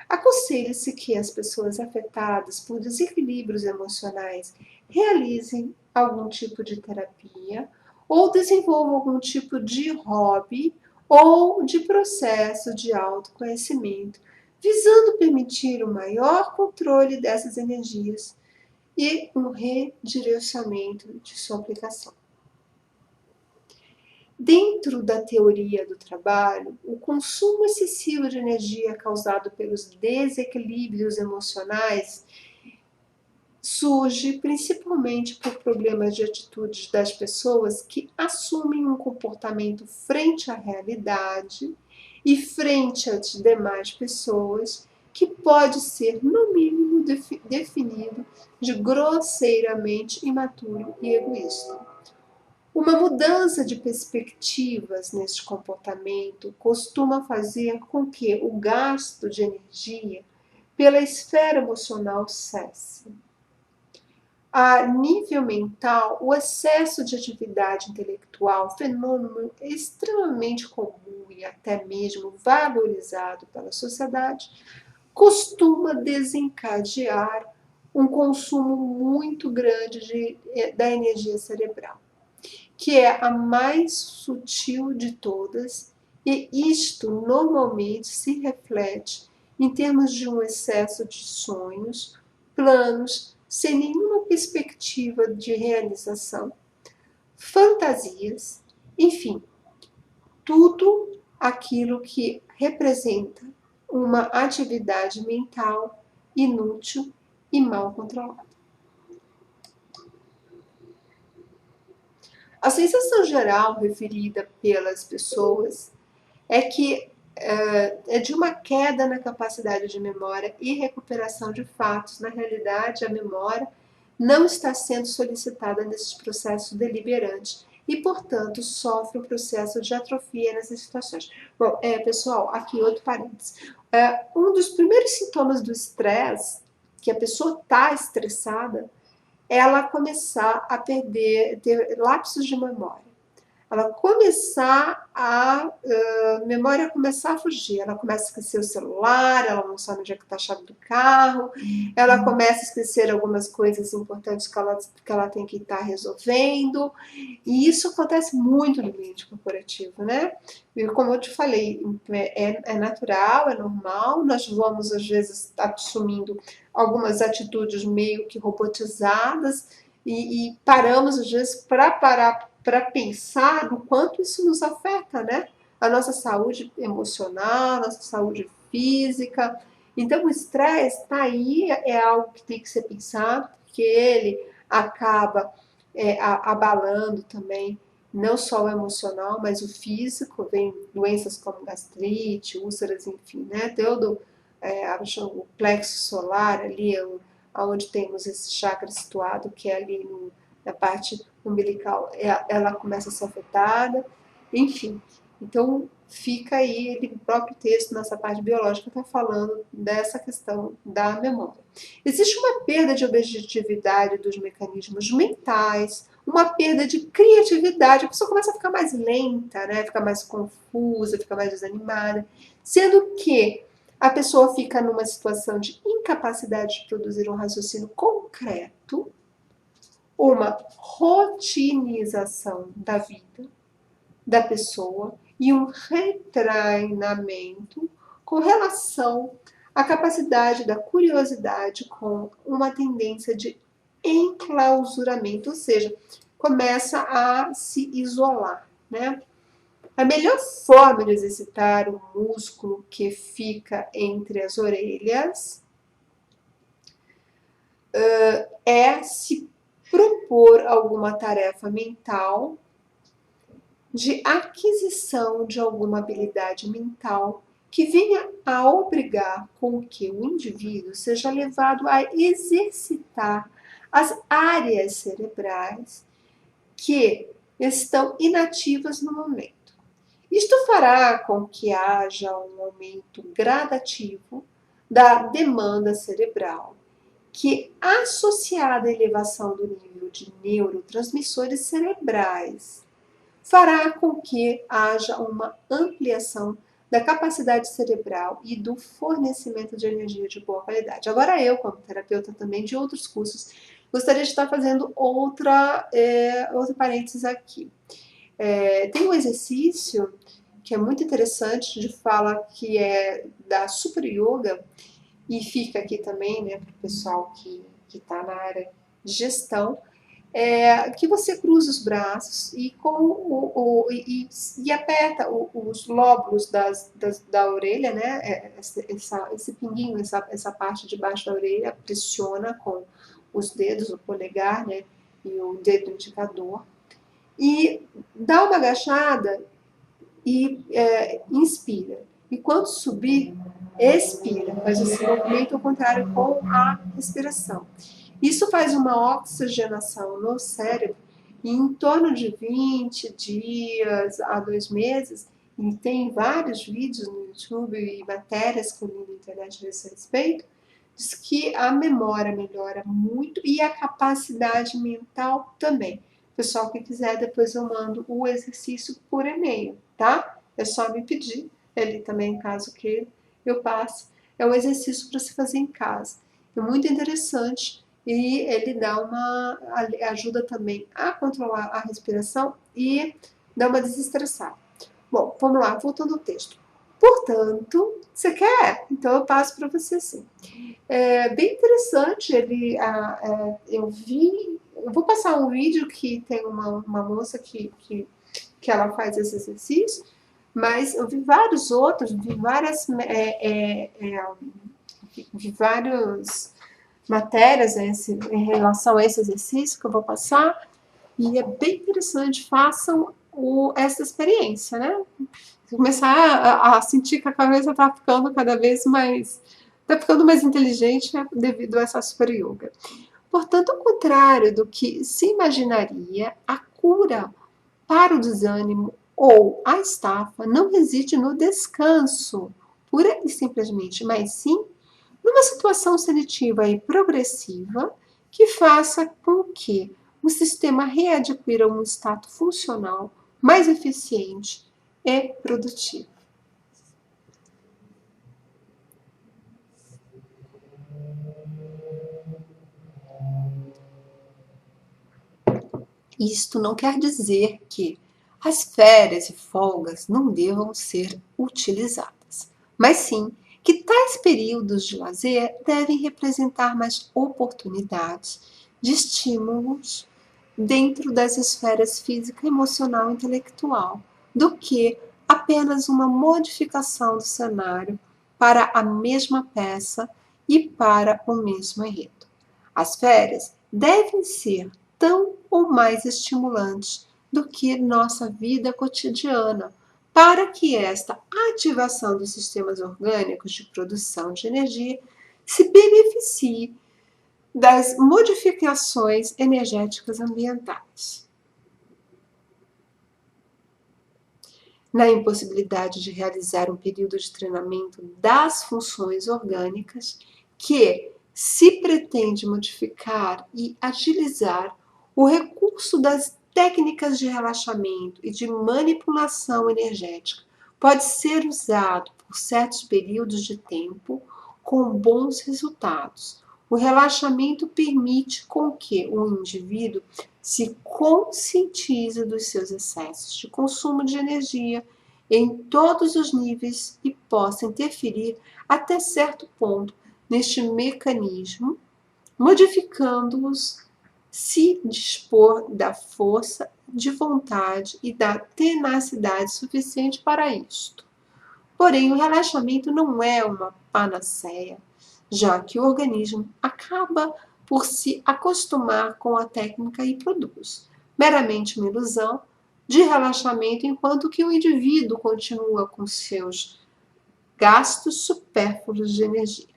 Aconselha-se que as pessoas afetadas por desequilíbrios emocionais realizem algum tipo de terapia ou desenvolvam algum tipo de hobby ou de processo de autoconhecimento, visando permitir um maior controle dessas energias e um redirecionamento de sua aplicação. Dentro da teoria do trabalho, o consumo excessivo de energia causado pelos desequilíbrios emocionais surge principalmente por problemas de atitudes das pessoas que assumem um comportamento frente à realidade e frente às demais pessoas que pode ser, no mínimo, definido de grosseiramente imaturo e egoísta. Uma mudança de perspectivas neste comportamento costuma fazer com que o gasto de energia pela esfera emocional cesse. A nível mental, o excesso de atividade intelectual, fenômeno extremamente comum e até mesmo valorizado pela sociedade, costuma desencadear um consumo muito grande da energia cerebral, que é a mais sutil de todas, e isto normalmente se reflete em termos de um excesso de sonhos, planos, sem nenhuma perspectiva de realização, fantasias, enfim, tudo aquilo que representa uma atividade mental inútil e mal controlada. A sensação geral referida pelas pessoas é que é de uma queda na capacidade de memória e recuperação de fatos. Na realidade, a memória não está sendo solicitada nesses processos deliberantes e, portanto, sofre um processo de atrofia nessas situações. Bom, pessoal, aqui outro parênteses. Um dos primeiros sintomas do estresse, que a pessoa está estressada, é ela começar a ter lapsos de memória. Ela começar a memória começar a fugir, ela começa a esquecer o celular, ela não sabe onde é que está a chave do carro, ela começa a esquecer algumas coisas importantes que ela tem que estar resolvendo, e isso acontece muito no ambiente corporativo, né? E como eu te falei, é natural, é normal, nós vamos às vezes assumindo algumas atitudes meio que robotizadas e paramos às vezes para pensar no quanto isso nos afeta, né? A nossa saúde emocional, nossa saúde física. Então, o estresse está aí, é algo que tem que ser pensado, porque ele acaba abalando também não só o emocional, mas o físico. Vem doenças como gastrite, úlceras, enfim, né? Todo o plexo solar ali, onde temos esse chakra situado, que é ali na parte umbilical, ela começa a ser afetada, enfim. Então, fica aí, ele, o próprio texto, nessa parte biológica, está falando dessa questão da memória. Existe uma perda de objetividade dos mecanismos mentais, uma perda de criatividade, a pessoa começa a ficar mais lenta, né? Fica mais confusa, fica mais desanimada, sendo que a pessoa fica numa situação de incapacidade de produzir um raciocínio concreto, uma rotinização da vida da pessoa e um retreinamento com relação à capacidade da curiosidade com uma tendência de enclausuramento, ou seja, começa a se isolar, né? A melhor forma de exercitar o músculo que fica entre as orelhas é se propor alguma tarefa mental de aquisição de alguma habilidade mental que venha a obrigar com que o indivíduo seja levado a exercitar as áreas cerebrais que estão inativas no momento. Isto fará com que haja um aumento gradativo da demanda cerebral, que, associada à elevação do nível de neurotransmissores cerebrais, fará com que haja uma ampliação da capacidade cerebral e do fornecimento de energia de boa qualidade. Agora, eu, como terapeuta também de outros cursos, gostaria de estar fazendo outro parênteses aqui. Tem um exercício que é muito interessante, de fala que é da Super Yoga, e fica aqui também, né, para o pessoal que está na área de gestão, que você cruza os braços e, e aperta os lóbulos da orelha, né, esse pinguinho, essa parte de baixo da orelha, pressiona com os dedos, o polegar, né, e o dedo indicador, e dá uma agachada e inspira. E quando subir, expira, faz esse movimento ao contrário com a respiração. Isso faz uma oxigenação no cérebro e em torno de 20 dias a 2 meses, e tem vários vídeos no YouTube e matérias que eu li na internet a esse respeito, diz que a memória melhora muito e a capacidade mental também. Pessoal que quiser, depois eu mando o exercício por e-mail, tá? É só me pedir, ele também, caso que eu passe. É um exercício para se fazer em casa. É muito interessante e ele ajuda também a controlar a respiração e dá uma desestressada. Bom, vamos lá, voltando ao texto. Portanto, você quer? Então eu passo para você sim. É bem interessante, eu vou passar um vídeo que tem uma moça que ela faz esse exercício, mas eu vi vários outros, vi várias matérias em relação a esse exercício que eu vou passar, e é bem interessante, façam essa experiência, né? Começar a sentir que a cabeça está ficando cada vez mais, está ficando mais inteligente, né, devido a essa super yoga. Portanto, ao contrário do que se imaginaria, a cura para o desânimo ou a estafa não reside no descanso, pura e simplesmente, mas sim numa situação seletiva e progressiva que faça com que o sistema readquira um estado funcional mais eficiente e produtivo. Isto não quer dizer que as férias e folgas não devam ser utilizadas, mas sim que tais períodos de lazer devem representar mais oportunidades de estímulos dentro das esferas física, emocional e intelectual, do que apenas uma modificação do cenário para a mesma peça e para o mesmo enredo. As férias devem ser tão ou mais estimulantes do que nossa vida cotidiana, para que esta ativação dos sistemas orgânicos de produção de energia se beneficie das modificações energéticas ambientais. Na impossibilidade de realizar um período de treinamento das funções orgânicas, que se pretende modificar e agilizar o recurso das técnicas de relaxamento e de manipulação energética, pode ser usado por certos períodos de tempo com bons resultados. O relaxamento permite com que o indivíduo se conscientize dos seus excessos de consumo de energia em todos os níveis e possa interferir até certo ponto neste mecanismo, modificando-os se dispor da força de vontade e da tenacidade suficiente para isto. Porém, o relaxamento não é uma panaceia, já que o organismo acaba por se acostumar com a técnica e produz meramente uma ilusão de relaxamento, enquanto que o indivíduo continua com seus gastos supérfluos de energia.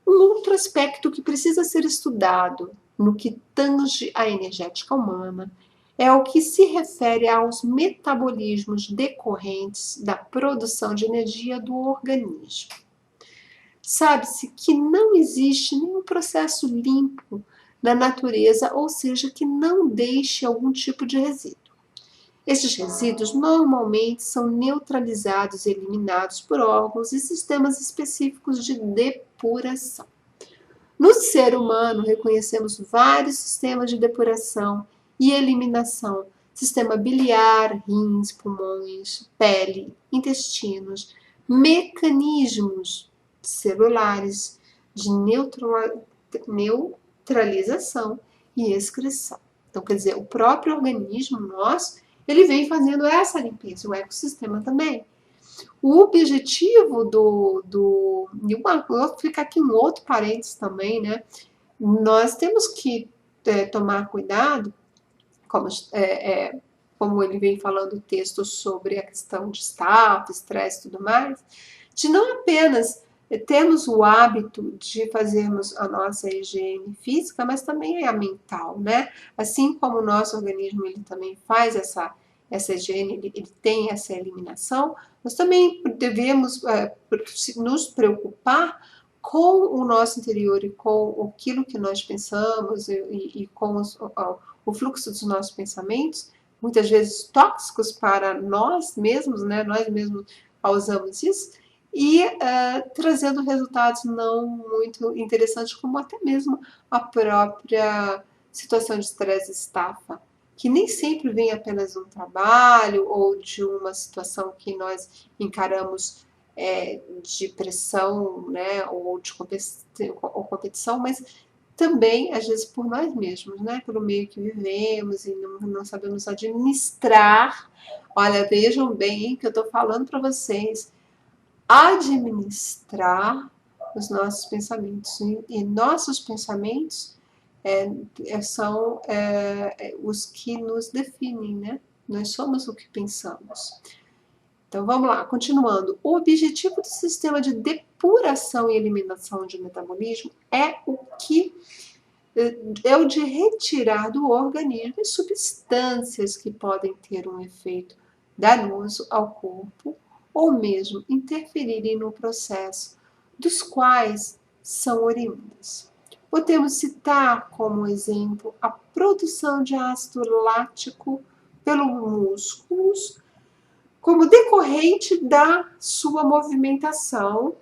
Um outro aspecto que precisa ser estudado no que tange a energética humana é o que se refere aos metabolismos decorrentes da produção de energia do organismo. Sabe-se que não existe nenhum processo limpo na natureza, ou seja, que não deixe algum tipo de resíduo. Estes resíduos normalmente são neutralizados e eliminados por órgãos e sistemas específicos de depuração. No ser humano, reconhecemos vários sistemas de depuração e eliminação: sistema biliar, rins, pulmões, pele, intestinos, mecanismos celulares de neutralização e excreção. Então, quer dizer, o próprio organismo nosso, ele vem fazendo essa limpeza, o ecossistema também. O objetivo vou ficar aqui um outro parênteses também, né? Nós temos que tomar cuidado, como ele vem falando o texto sobre a questão de status, estresse e tudo mais, de não apenas termos o hábito de fazermos a nossa higiene física, mas também a mental, né? Assim como o nosso organismo ele também faz essa higiene, ele tem essa eliminação, nós também devemos nos preocupar com o nosso interior e com aquilo que nós pensamos e com o fluxo dos nossos pensamentos, muitas vezes tóxicos para nós mesmos, né? Nós mesmos causamos isso, e trazendo resultados não muito interessantes, como até mesmo a própria situação de estresse e estafa, que nem sempre vem apenas de um trabalho ou de uma situação que nós encaramos de pressão, né, ou de competição, mas também, às vezes, por nós mesmos, né, pelo meio que vivemos e não sabemos administrar. Olha, vejam bem que eu estou falando para vocês, administrar os nossos pensamentos. E nossos pensamentos são os que nos definem, né? Nós somos o que pensamos. Então vamos lá, continuando. O objetivo do sistema de depuração e eliminação de metabolismo é o de retirar do organismo substâncias que podem ter um efeito danoso ao corpo ou mesmo interferirem no processo, dos quais são oriundas. Podemos citar como exemplo a produção de ácido lático pelos músculos, como decorrente da sua movimentação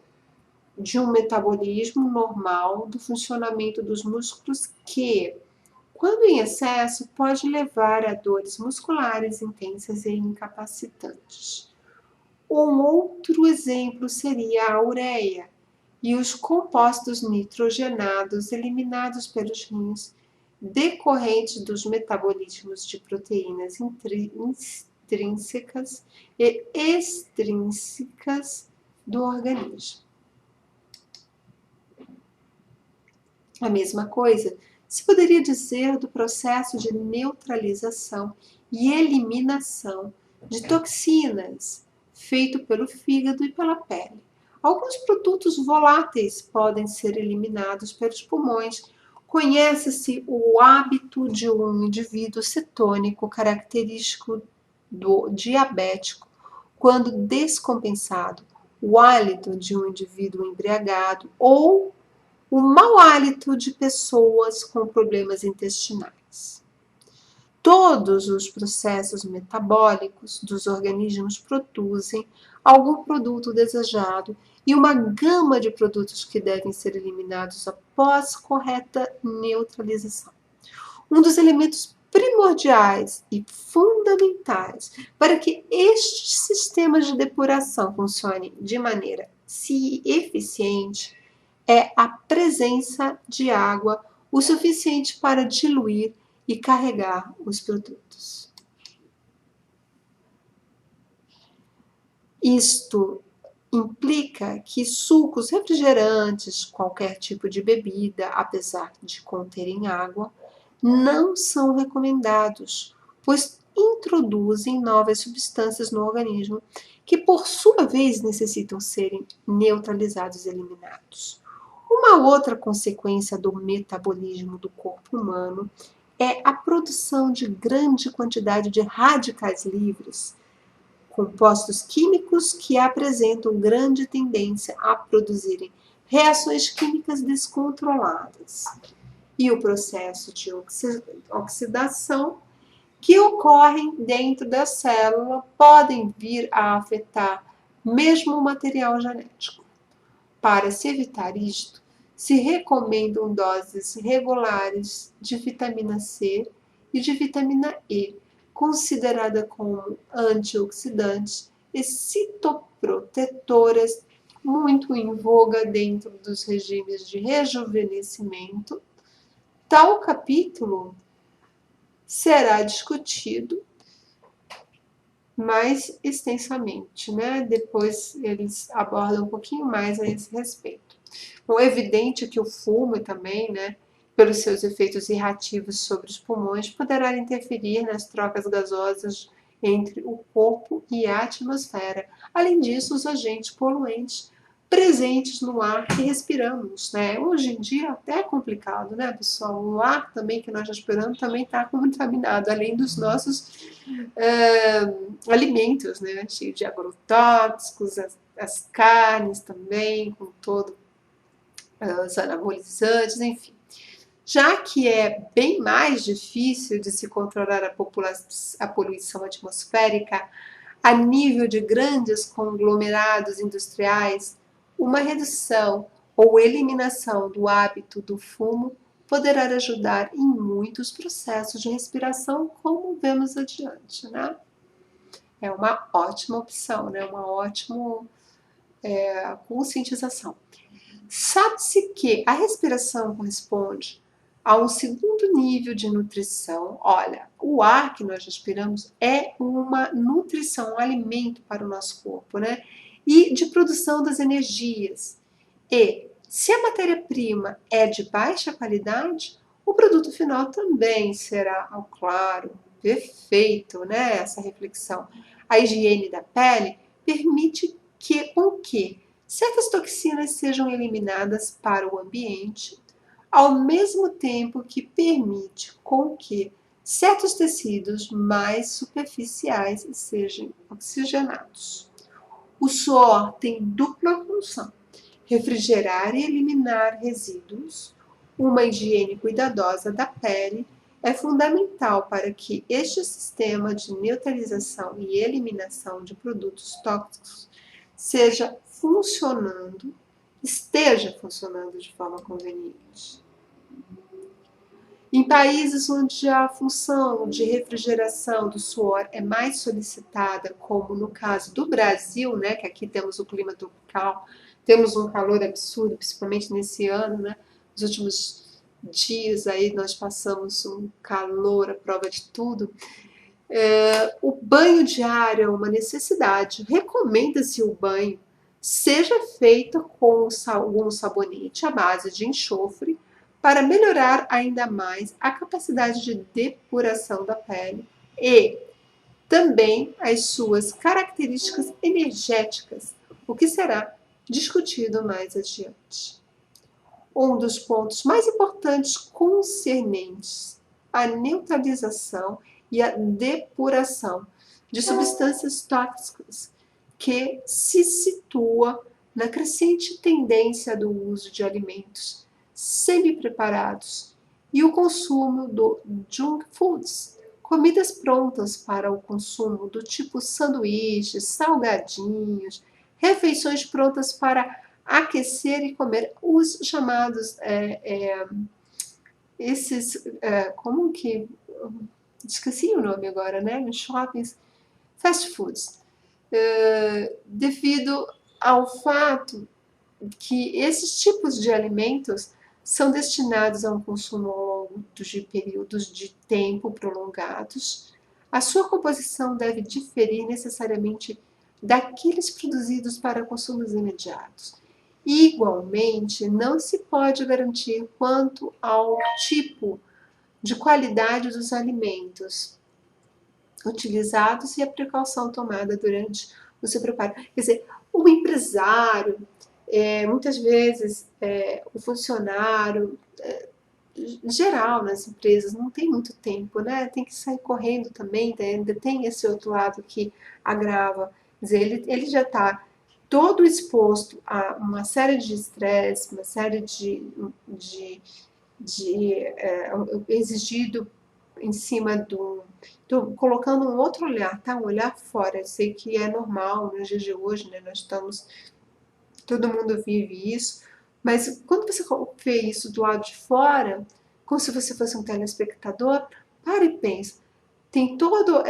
de um metabolismo normal do funcionamento dos músculos que, quando em excesso, pode levar a dores musculares intensas e incapacitantes. Um outro exemplo seria a ureia e os compostos nitrogenados eliminados pelos rins, decorrentes dos metabolismos de proteínas intrínsecas e extrínsecas do organismo. A mesma coisa se poderia dizer do processo de neutralização e eliminação de toxinas feito pelo fígado e pela pele. Alguns produtos voláteis podem ser eliminados pelos pulmões. Conhece-se o hábito de um indivíduo cetônico característico do diabético quando descompensado, o hálito de um indivíduo embriagado ou o mau hálito de pessoas com problemas intestinais. Todos os processos metabólicos dos organismos produzem algum produto desejado e uma gama de produtos que devem ser eliminados após correta neutralização. Um dos elementos primordiais e fundamentais para que este sistema de depuração funcione de maneira eficiente é a presença de água o suficiente para diluir e carregar os produtos. Isto implica que sucos, refrigerantes, qualquer tipo de bebida, apesar de conterem água, não são recomendados, pois introduzem novas substâncias no organismo que, por sua vez, necessitam serem neutralizados e eliminados. Uma outra consequência do metabolismo do corpo humano é a produção de grande quantidade de radicais livres, compostos químicos que apresentam grande tendência a produzirem reações químicas descontroladas. E o processo de oxidação que ocorrem dentro da célula podem vir a afetar mesmo o material genético. Para se evitar isto, se recomendam doses regulares de vitamina C e de vitamina E, considerada como antioxidantes e citoprotetoras, muito em voga dentro dos regimes de rejuvenescimento. Tal capítulo será discutido mais extensamente, né? Depois eles abordam um pouquinho mais a esse respeito. Bom, é evidente que o fumo também, né, pelos seus efeitos irrativos sobre os pulmões, poderá interferir nas trocas gasosas entre o corpo e a atmosfera. Além disso, os agentes poluentes presentes no ar que respiramos, né? Hoje em dia até é complicado, né, pessoal? O ar também que nós respiramos também está contaminado, além dos nossos alimentos, né, cheios de agrotóxicos, as carnes também, com todos os anabolizantes, enfim. Já que é bem mais difícil de se controlar a poluição atmosférica, a nível de grandes conglomerados industriais, uma redução ou eliminação do hábito do fumo poderá ajudar em muitos processos de respiração, como vemos adiante, né? É uma ótima opção, né? Uma ótima conscientização. Sabe-se que a respiração corresponde a um segundo nível de nutrição. Olha, o ar que nós respiramos é uma nutrição, um alimento para o nosso corpo, né? E de produção das energias. E se a matéria-prima é de baixa qualidade, o produto final também será, claro, perfeito, né? Essa reflexão. A higiene da pele permite que certas toxinas sejam eliminadas para o ambiente, ao mesmo tempo que permite com que certos tecidos mais superficiais sejam oxigenados. O suor tem dupla função: refrigerar e eliminar resíduos. Uma higiene cuidadosa da pele é fundamental para que este sistema de neutralização e eliminação de produtos tóxicos esteja funcionando de forma conveniente. Em países onde a função de refrigeração do suor é mais solicitada, como no caso do Brasil, né, que aqui temos o clima tropical, temos um calor absurdo, principalmente nesse ano, né? Nos últimos dias aí nós passamos um calor à prova de tudo. O banho diário é uma necessidade. Recomenda-se o banho seja feito com algum sabonete à base de enxofre para melhorar ainda mais a capacidade de depuração da pele e também as suas características energéticas, o que será discutido mais adiante. Um dos pontos mais importantes concernentes à neutralização e à depuração de substâncias tóxicas, que se situa na crescente tendência do uso de alimentos semi-preparados e o consumo do junk foods, comidas prontas para o consumo do tipo sanduíches, salgadinhos, refeições prontas para aquecer e comer, os chamados como que esqueci o nome agora, né? Nos shoppings, fast foods, devido ao fato que esses tipos de alimentos são destinados a um consumo ao longo de períodos de tempo prolongados. A sua composição deve diferir necessariamente daqueles produzidos para consumos imediatos. Igualmente, não se pode garantir quanto ao tipo de qualidade dos alimentos utilizados e a precaução tomada durante o seu preparo. Quer dizer, o empresário, muitas vezes o funcionário, geral nas empresas, não tem muito tempo, né? Tem que sair correndo também, ainda tem esse outro lado que agrava. Quer dizer, ele já está todo exposto a uma série de estresse, uma série de exigido em cima tô colocando um outro olhar, tá? Um olhar fora. Eu sei que é normal nos dias de hoje, né? Todo mundo vive isso, mas quando você vê isso do lado de fora, como se você fosse um telespectador, para e pensa. Tem todo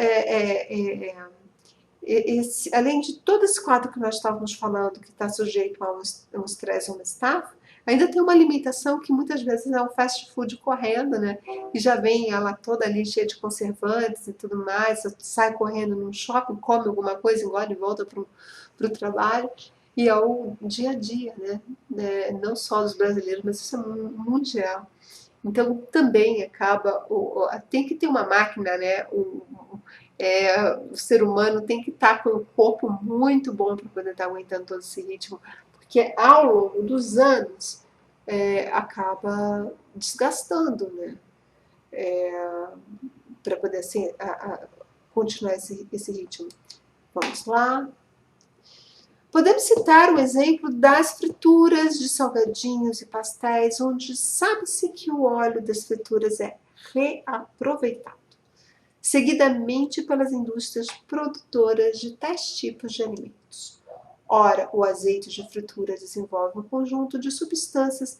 além de todo esse quadro que nós estávamos falando, que está sujeito a um estresse, uma estafa, ainda tem uma alimentação que muitas vezes é um fast food correndo, né? E já vem ela toda ali cheia de conservantes e tudo mais, você sai correndo num shopping, come alguma coisa, engole e volta para o trabalho. E é o dia a dia, né? Não só dos brasileiros, mas isso é mundial. Então também acaba, tem que ter uma máquina, né? O ser humano tem que estar com um corpo muito bom para poder estar aguentando todo esse ritmo, porque ao longo dos anos acaba desgastando, né? Para poder assim, continuar esse ritmo. Vamos lá. Podemos citar o exemplo das frituras de salgadinhos e pastéis, onde sabe-se que o óleo das frituras é reaproveitado. seguidamente pelas indústrias produtoras de tais tipos de alimentos. Ora, o azeite de fritura desenvolve um conjunto de substâncias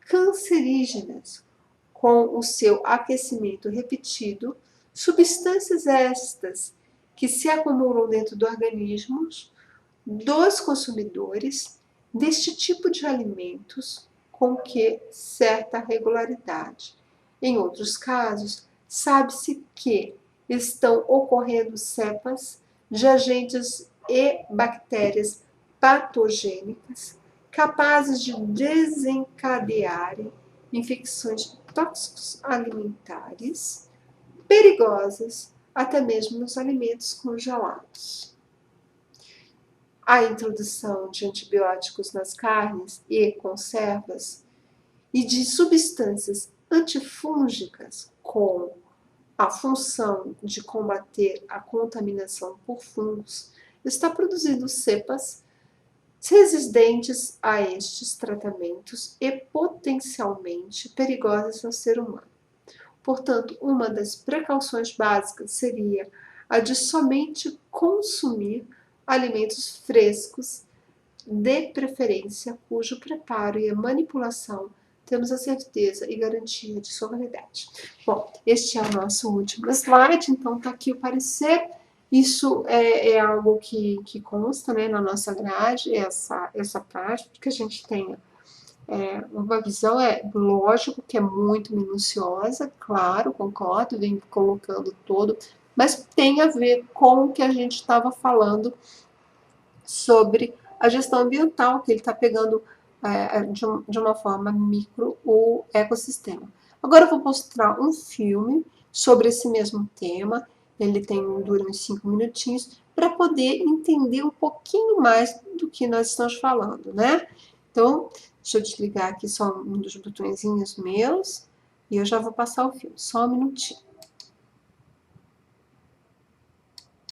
cancerígenas com o seu aquecimento repetido, substâncias estas que se acumulam dentro do organismo dos consumidores deste tipo de alimentos com que certa regularidade. Em outros casos, sabe-se que estão ocorrendo cepas de agentes e bactérias patogênicas capazes de desencadearem infecções tóxicos alimentares perigosas até mesmo nos alimentos congelados. A introdução de antibióticos nas carnes e conservas e de substâncias antifúngicas com a função de combater a contaminação por fungos está produzindo cepas resistentes a estes tratamentos e potencialmente perigosas ao ser humano. Portanto, uma das precauções básicas seria a de somente consumir alimentos frescos, de preferência cujo preparo e a manipulação temos a certeza e garantia de sua qualidade. Bom, este é o nosso último slide, então está aqui o parecer. Isso é algo que consta, né, na nossa grade, essa parte, porque a gente tenha uma visão, lógico que é muito minuciosa, claro, concordo, vem colocando todo, mas tem a ver com o que a gente estava falando sobre a gestão ambiental, que ele está pegando de uma forma micro o ecossistema. Agora eu vou mostrar um filme sobre esse mesmo tema, ele dura uns 5 minutinhos, para poder entender um pouquinho mais do que nós estamos falando, né? Então, deixa eu desligar aqui só um dos botõezinhos meus, e eu já vou passar o filme, só um minutinho.